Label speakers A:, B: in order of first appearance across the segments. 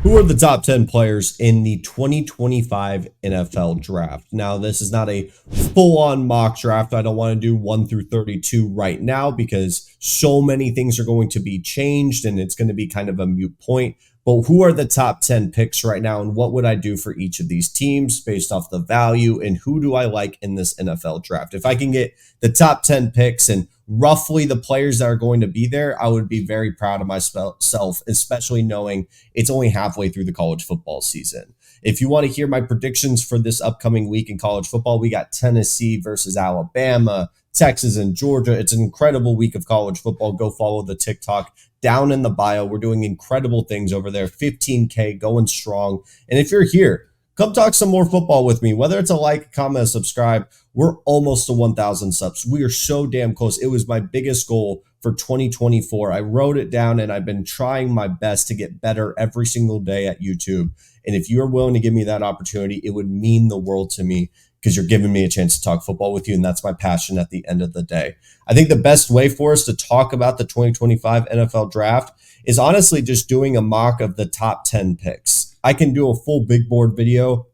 A: Who are the top 10 players in the 2025 NFL draft? Now, this is not a full on mock draft. I don't want to do 1 through 32 right now because so many things are going to be changed and it's going to be kind of a moot point. But who are the top 10 picks right now, and what would I do for each of these teams based off the value, and who do I like in this NFL draft? If I can get the top 10 picks and roughly the players that are going to be there, I would be very proud of myself, especially knowing it's only halfway through the college football season. If you want to hear my predictions for this upcoming week in college football, we got Tennessee versus Alabama, Texas and Georgia. It's an incredible week of college football. Go follow the TikTok down in the bio. We're doing incredible things over there. 15K going strong. And if you're here, come talk some more football with me, whether it's a like, comment, subscribe. We're almost to 1,000 subs. We are so damn close. It was my biggest goal for 2024. I wrote it down and I've been trying my best to get better every single day at YouTube. And if you're willing to give me that opportunity, it would mean the world to me because you're giving me a chance to talk football with you. And that's my passion at the end of the day. I think the best way for us to talk about the 2025 NFL draft is honestly just doing a mock of the top 10 picks. I can do a full big board video,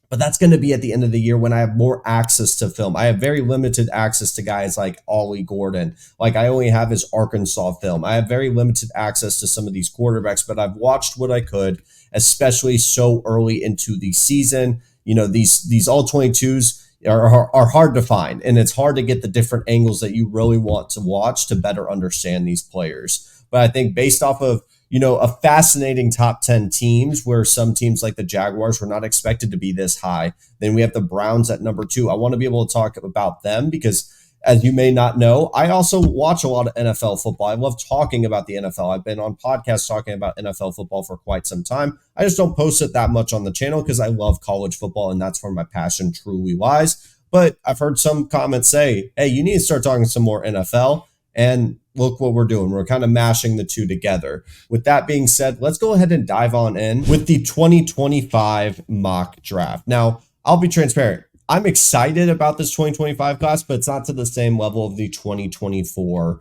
A: but that's going to be at the end of the year when I have more access to film. I have very limited access to guys like Ollie Gordon. Like I only have his Arkansas film. I have very limited access to some of these quarterbacks, but I've watched what I could, especially so early into the season. You know, these all 22s are hard to find, and it's hard to get the different angles that you really want to watch to better understand these players. But I think based off of, you know, a fascinating top 10 teams where some teams like the Jaguars were not expected to be this high. Then we have the Browns at number 2. I want to be able to talk about them because, as you may not know, I also watch a lot of NFL football. I love talking about the NFL. I've been on podcasts talking about NFL football for quite some time. I just don't post it that much on the channel because I love college football and that's where my passion truly lies. But I've heard some comments say, hey, you need to start talking some more NFL. And look what we're doing. We're kind of mashing the two together. With that being said, let's go ahead and dive on in with the 2025 mock draft. Now, I'll be transparent. I'm excited about this 2025 class, but it's not to the same level of the 2024,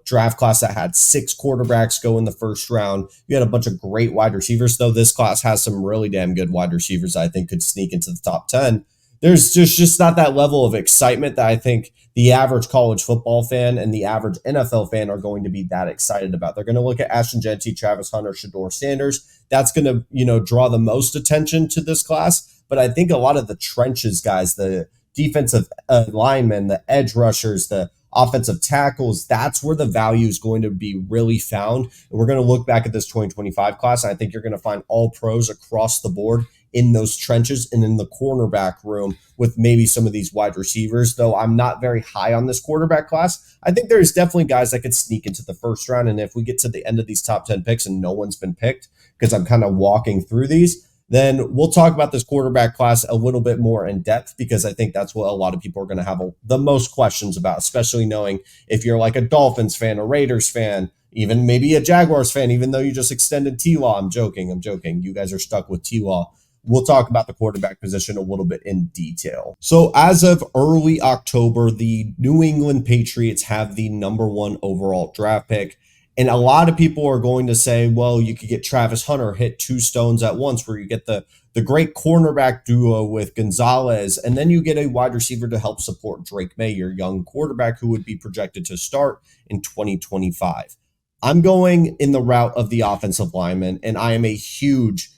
A: draft class that had 6 quarterbacks go in the first round. You had a bunch of great wide receivers, though this class has some really damn good wide receivers I think could sneak into the top 10. There's just not that level of excitement that I think the average college football fan and the average NFL fan are going to be that excited about. They're going to look at Ashton Jeanty, Travis Hunter, Shedeur Sanders. That's going to, draw the most attention to this class. But I think a lot of the trenches guys, the defensive linemen, the edge rushers, the offensive tackles, that's where the value is going to be really found. And we're going to look back at this 2025 class, and I think you're going to find all pros across the board in those trenches and in the cornerback room with maybe some of these wide receivers, though I'm not very high on this quarterback class. I think there's definitely guys that could sneak into the first round. And if we get to the end of these top 10 picks and no one's been picked, because I'm kind of walking through these, then we'll talk about this quarterback class a little bit more in depth, because I think that's what a lot of people are going to have the most questions about, especially knowing if you're like a Dolphins fan, a Raiders fan, even maybe a Jaguars fan, even though you just extended T-Law. I'm joking. You guys are stuck with T-Law. We'll talk about the quarterback position a little bit in detail. So as of early October, the New England Patriots have the number 1 overall draft pick. And a lot of people are going to say, well, you could get Travis Hunter, hit 2 stones at once, where you get the great cornerback duo with Gonzalez, and then you get a wide receiver to help support Drake May, your young quarterback who would be projected to start in 2025. I'm going in the route of the offensive lineman, and I am a huge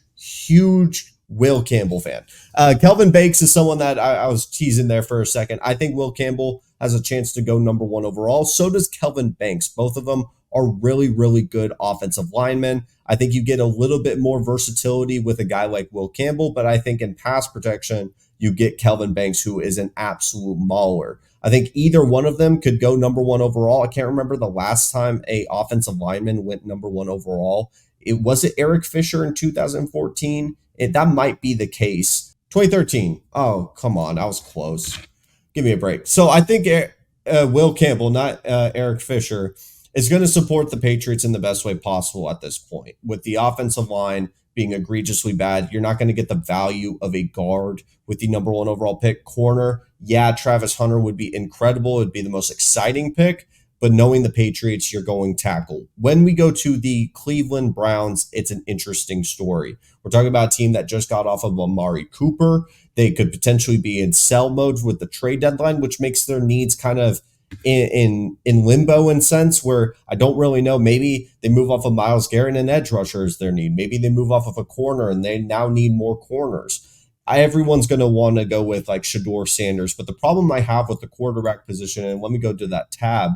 A: Will Campbell fan. Kelvin Banks is someone that I was teasing there for a second. I think Will Campbell has a chance to go number 1 overall. So does Kelvin Banks. Both of them are really, really good offensive linemen. I think you get a little bit more versatility with a guy like Will Campbell, but I think in pass protection, you get Kelvin Banks, who is an absolute mauler. I think either one of them could go number 1 overall. I can't remember the last time a offensive lineman went number 1 overall. Was it Eric Fisher in 2014? That might be the case. 2013. Oh, come on. I was close. Give me a break. So I think Will Campbell, not Eric Fisher, is going to support the Patriots in the best way possible at this point. With the offensive line being egregiously bad, you're not going to get the value of a guard with the number 1 overall pick. Corner, yeah, Travis Hunter would be incredible. It would be the most exciting pick. but knowing the Patriots, you're going tackle. When we go to the Cleveland Browns, it's an interesting story. We're talking about a team that just got off of Amari Cooper. They could potentially be in sell mode with the trade deadline, which makes their needs kind of in limbo in sense where I don't really know. Maybe they move off of Myles Garrett and edge rusher is their need. Maybe they move off of a corner and they now need more corners. Everyone's going to want to go with like Shedeur Sanders, but the problem I have with the quarterback position, and let me go to that tab,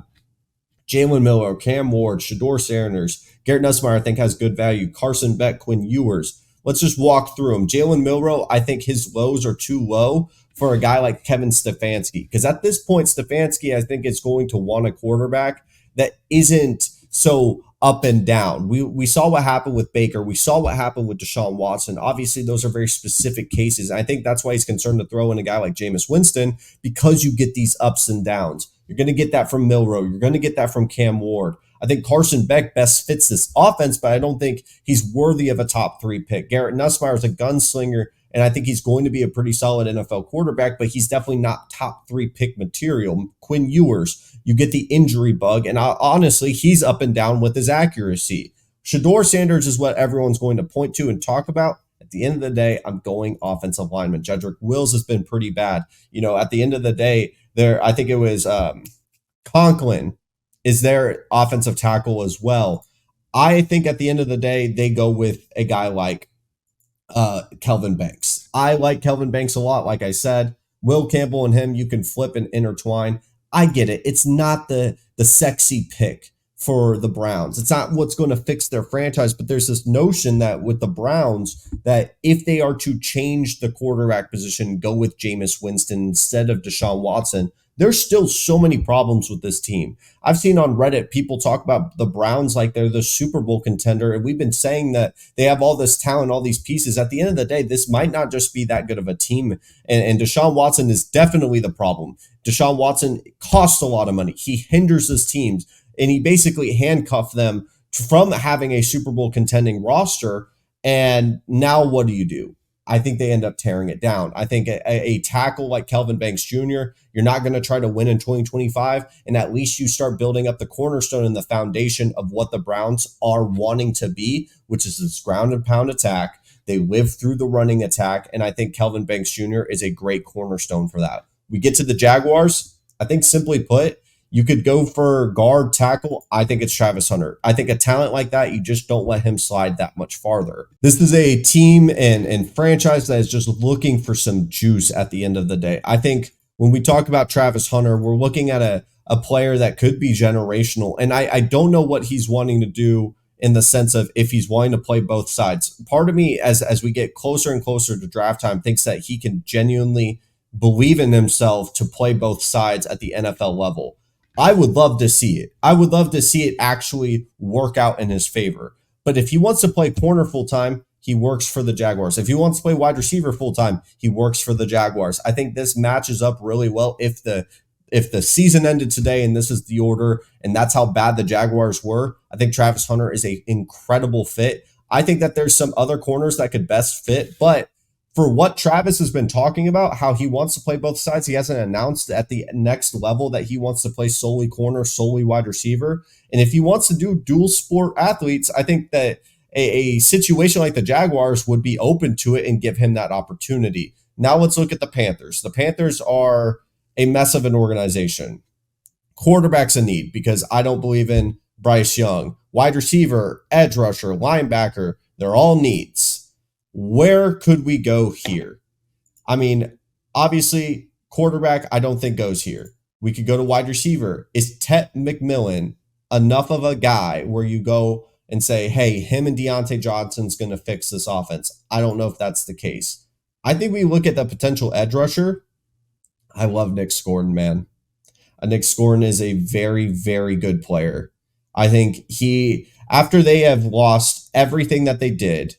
A: Jalen Miller, Cam Ward, Shedeur Sanders, Garrett Nussmeier, I think has good value. Carson Beck, Quinn Ewers. Let's just walk through them. Jalen Milroe, I think his lows are too low for a guy like Kevin Stefanski. Because at this point, Stefanski, I think, is going to want a quarterback that isn't so up and down. We saw what happened with Baker. We saw what happened with Deshaun Watson. Obviously, those are very specific cases. I think that's why he's concerned to throw in a guy like Jameis Winston, because you get these ups and downs. You're going to get that from Milroe. You're going to get that from Cam Ward. I think Carson Beck best fits this offense, but I don't think he's worthy of a top 3 pick. Garrett Nussmeier is a gunslinger, and I think he's going to be a pretty solid NFL quarterback, but he's definitely not top 3 pick material. Quinn Ewers, you get the injury bug, and honestly, he's up and down with his accuracy. Shedeur Sanders is what everyone's going to point to and talk about. At the end of the day, I'm going offensive lineman. Jedrick Wills has been pretty bad. At the end of the day, I think it was Conklin is their offensive tackle as well. I think at the end of the day, they go with a guy like Kelvin Banks. I like Kelvin Banks a lot. Like I said, Will Campbell and him, you can flip and intertwine. I get it. It's not the sexy pick for the Browns. It's not what's going to fix their franchise, but there's this notion that with the Browns, that if they are to change the quarterback position, go with Jameis Winston instead of Deshaun Watson, there's still so many problems with this team. I've seen on Reddit people talk about the Browns like they're the Super Bowl contender, and we've been saying that they have all this talent, all these pieces. At the end of the day, this might not just be that good of a team, and Deshaun Watson is definitely the problem. Deshaun Watson costs a lot of money. He hinders his teams, and he basically handcuffed them from having a Super Bowl contending roster, and now what do? I think they end up tearing it down. I think a tackle like Kelvin Banks Jr., you're not going to try to win in 2025, and at least you start building up the cornerstone and the foundation of what the Browns are wanting to be, which is this ground and pound attack. They live through the running attack, and I think Kelvin Banks Jr. is a great cornerstone for that. We get to the Jaguars. I think simply put, you could go for guard tackle. I think it's Travis Hunter. I think a talent like that, you just don't let him slide that much farther. This is a team and franchise that is just looking for some juice at the end of the day. I think when we talk about Travis Hunter, we're looking at a player that could be generational. And I don't know what he's wanting to do in the sense of if he's wanting to play both sides. Part of me, as we get closer and closer to draft time, thinks that he can genuinely believe in himself to play both sides at the NFL level. I would love to see it. I would love to see it actually work out in his favor. But if he wants to play corner full time, he works for the Jaguars. If he wants to play wide receiver full time, he works for the Jaguars. I think this matches up really well. If the season ended today and this is the order and that's how bad the Jaguars were, I think Travis Hunter is an incredible fit. I think that there's some other corners that could best fit, but for what Travis has been talking about, how he wants to play both sides, he hasn't announced at the next level that he wants to play solely corner, solely wide receiver. And if he wants to do dual sport athletes, I think that a situation like the Jaguars would be open to it and give him that opportunity. Now let's look at the Panthers. The Panthers are a mess of an organization. Quarterback's a need because I don't believe in Bryce Young. Wide receiver, edge rusher, linebacker, they're all needs. Where could we go here? I mean, obviously, quarterback, I don't think goes here. We could go to wide receiver. Is Tet McMillan enough of a guy where you go and say, hey, him and Deontay Johnson's going to fix this offense? I don't know if that's the case. I think we look at the potential edge rusher. I love Nick Scourton, man. Nick Scourton is a very, very good player. I think after they have lost everything that they did,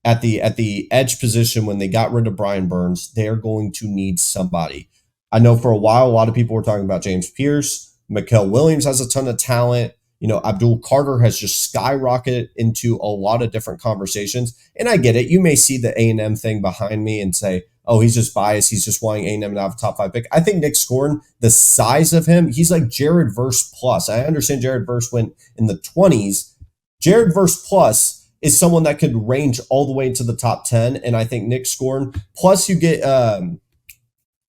A: at the edge position when they got rid of Brian Burns, they're going to need somebody. I know for a while, a lot of people were talking about James Pierce. Mikael Williams has a ton of talent. Abdul Carter has just skyrocketed into a lot of different conversations. And I get it. You may see the A&M thing behind me and say, oh, he's just biased. He's just wanting A&M to have a top 5 pick. I think Nick Scoren, the size of him, he's like Jared Verse plus. I understand Jared Verse went in the 20s. Jared Verse plus is someone that could range all the way into the top 10. And I think Nick Scoren, plus you get,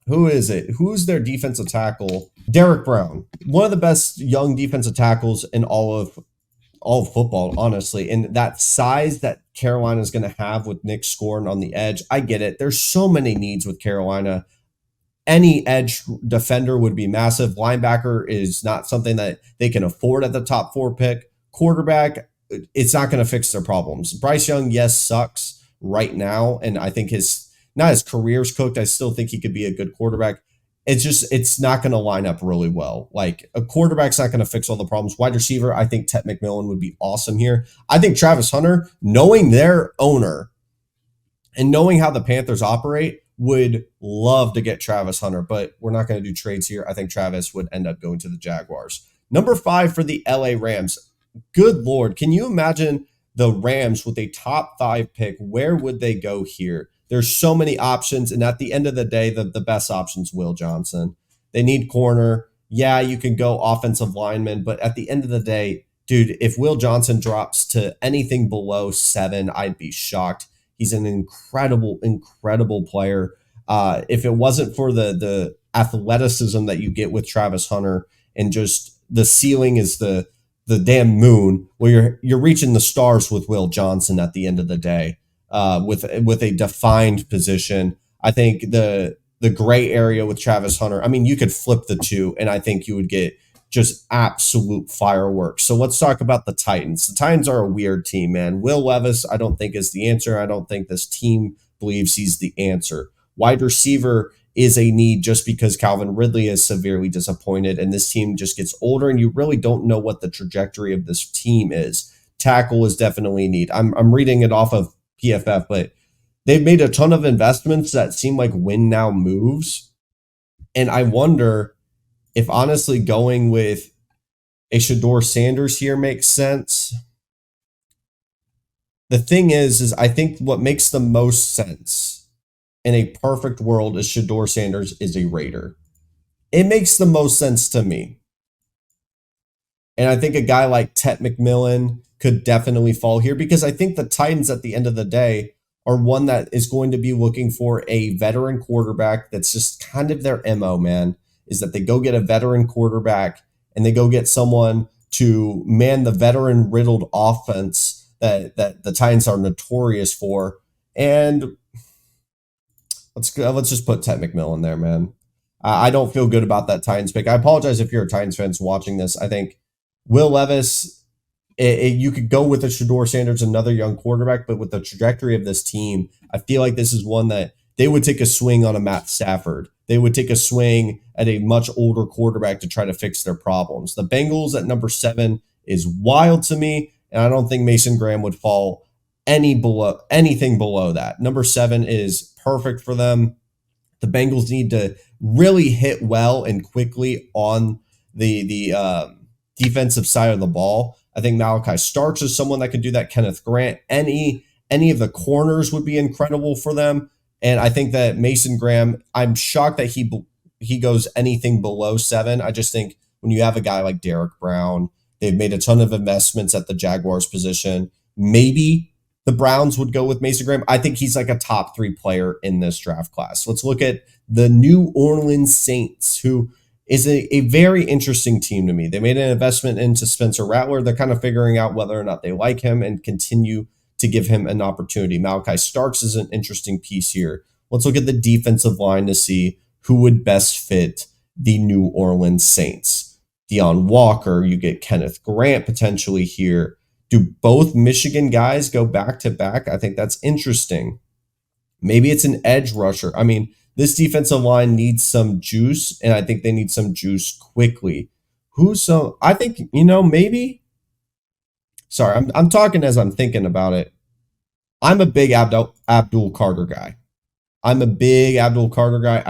A: who is it? Who's their defensive tackle? Derek Brown, one of the best young defensive tackles in all of football, honestly. And that size that Carolina is going to have with Nick Scoren on the edge, I get it. There's so many needs with Carolina. Any edge defender would be massive. Linebacker is not something that they can afford at the top 4 pick. Quarterback, it's not going to fix their problems. Bryce Young, yes, sucks right now. And I think his career's cooked. I still think he could be a good quarterback. It's not going to line up really well. Like, a quarterback's not going to fix all the problems. Wide receiver, I think Ted McMillan would be awesome here. I think Travis Hunter, knowing their owner and knowing how the Panthers operate, would love to get Travis Hunter, but we're not going to do trades here. I think Travis would end up going to the Jaguars. Number 5 for the LA Rams. Good Lord. Can you imagine the Rams with a top 5 pick? Where would they go here? There's so many options, and at the end of the day, the best option's Will Johnson. They need corner. Yeah, you can go offensive lineman, but at the end of the day, dude, if Will Johnson drops to anything below 7, I'd be shocked. He's an incredible, incredible player. If it wasn't for the athleticism that you get with Travis Hunter, and just the ceiling is the damn moon, where you're reaching the stars with Will Johnson at the end of the day, with a defined position. I think the gray area with Travis Hunter, I mean, you could flip the two, and I think you would get just absolute fireworks. So let's talk about the Titans. The Titans are a weird team, man. Will Levis, I don't think, is the answer. I don't think this team believes he's the answer. Wide receiver is a need just because Calvin Ridley is severely disappointed, and this team just gets older, and you really don't know what the trajectory of this team is. Tackle is definitely a need. I'm reading it off of PFF, but they've made a ton of investments that seem like win now moves. And I wonder if honestly going with a Shedeur Sanders here makes sense. The thing is I think what makes the most sense in a perfect world is Shedeur Sanders is a Raider. It makes the most sense to me. And I think a guy like Ted McMillan could definitely fall here, because I think the Titans at the end of the day are one that is going to be looking for a veteran quarterback. That's just kind of their MO, man, is that they go get a veteran quarterback and they go get someone to man the veteran riddled offense that the Titans are notorious for. And let's just put Ted McMillan there, man. I don't feel good about that Titans pick. I apologize if you're a Titans fan watching this. I think Will Levis, you could go with a Shedeur Sanders, another young quarterback, but with the trajectory of this team, I feel like this is one that they would take a swing on a Matt Stafford. They would take a swing at a much older quarterback to try to fix their problems. The Bengals at number 7 is wild to me, and I don't think Mason Graham would fall anything below that. Number 7 is perfect for them. The Bengals need to really hit well and quickly on the defensive side of the ball. I think Malachi Starks is someone that could do that. Kenneth Grant, any of the corners would be incredible for them. And I think that Mason Graham, I'm shocked that he goes anything below 7. I just think when you have a guy like Derek Brown, they've made a ton of investments at the Jaguars position. Maybe the Browns would go with Mason Graham. I think he's like a top 3 player in this draft class. Let's look at the New Orleans Saints, who is a very interesting team to me. They made an investment into Spencer Rattler. They're kind of figuring out whether or not they like him and continue to give him an opportunity. Malachi Starks is an interesting piece here. Let's look at the defensive line to see who would best fit the New Orleans Saints. Deion Walker, you get Kenneth Grant potentially here. Do both Michigan guys go back to back? I think that's interesting. Maybe it's an edge rusher. I mean, this defensive line needs some juice, and I think they need some juice quickly. I think, maybe. Sorry, I'm talking as I'm thinking about it. I'm a big Abdul Carter guy. I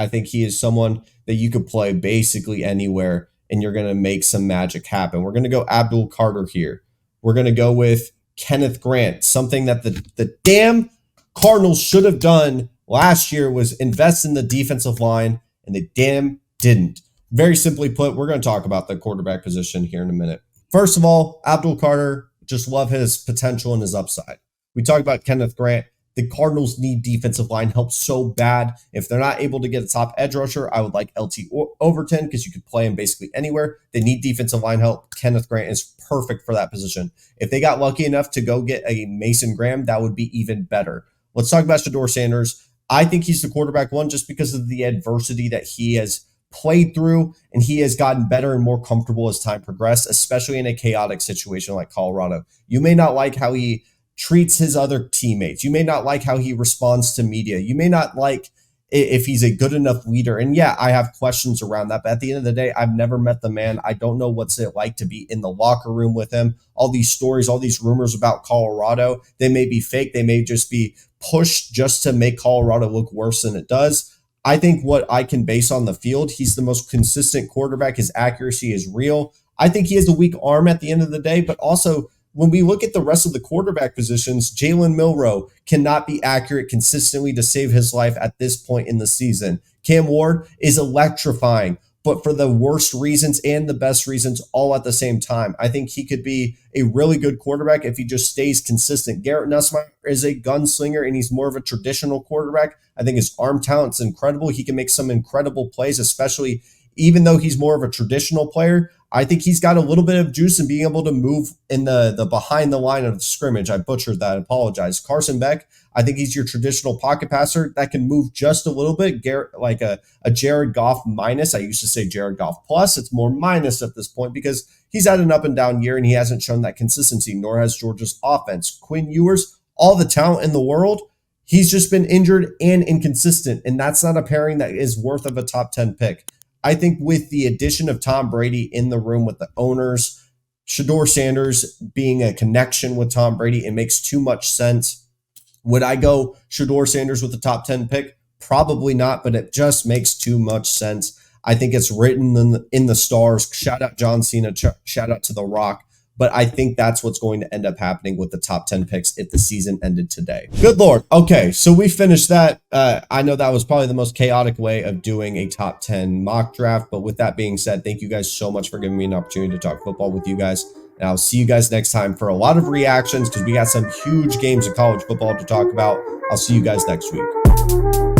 A: think he is someone that you could play basically anywhere, and you're going to make some magic happen. We're going to go Abdul Carter here. We're going to go with Kenneth Grant, something that the damn Cardinals should have done last year was invest in the defensive line, and they damn didn't. Very simply put, we're going to talk about the quarterback position here in a minute. First of all, Abdul Carter, just love his potential and his upside. We talked about Kenneth Grant. The Cardinals need defensive line help so bad. If they're not able to get a top edge rusher, I would like LT Overton because you could play him basically anywhere. They need defensive line help. Kenneth Grant is perfect for that position. If they got lucky enough to go get a Mason Graham, that would be even better. Let's talk about Shedeur Sanders. I think he's the quarterback one just because of the adversity that he has played through, and he has gotten better and more comfortable as time progressed, especially in a chaotic situation like Colorado. You may not like how he treats his other teammates. You may not like how he responds to media. You may not like if he's a good enough leader. And yeah, I have questions around that. But at the end of the day, I've never met the man. I don't know what's it like to be in the locker room with him. All these stories, all these rumors about Colorado, they may be fake. They may just be pushed just to make Colorado look worse than it does. I think what I can base on the field, he's the most consistent quarterback. His accuracy is real. I think he has a weak arm at the end of the day, but also when we look at the rest of the quarterback positions, Jalen Milroe cannot be accurate consistently to save his life at this point in the season. Cam Ward is electrifying, but for the worst reasons and the best reasons all at the same time. I think he could be a really good quarterback if he just stays consistent. Garrett Nussmeier is a gunslinger, and he's more of a traditional quarterback. I think his arm talent's incredible. He can make some incredible plays, especially even though he's more of a traditional player. I think he's got a little bit of juice in being able to move in the behind the line of scrimmage. I butchered that. I apologize. Carson Beck, I think he's your traditional pocket passer that can move just a little bit, like a Jared Goff minus. I used to say Jared Goff plus. It's more minus at this point because he's had an up and down year and he hasn't shown that consistency, nor has Georgia's offense. Quinn Ewers, all the talent in the world, he's just been injured and inconsistent, and that's not a pairing that is worth of a top 10 pick. I think with the addition of Tom Brady in the room with the owners, Shedeur Sanders being a connection with Tom Brady, it makes too much sense. Would I go Shedeur Sanders with the top 10 pick? Probably not, but it just makes too much sense. I think it's written in the stars. Shout out John Cena, shout out to The Rock. But I think that's what's going to end up happening with the top 10 picks if the season ended today. Good Lord. Okay, so we finished that. I know that was probably the most chaotic way of doing a top 10 mock draft. But with that being said, thank you guys so much for giving me an opportunity to talk football with you guys. And I'll see you guys next time for a lot of reactions because we got some huge games of college football to talk about. I'll see you guys next week.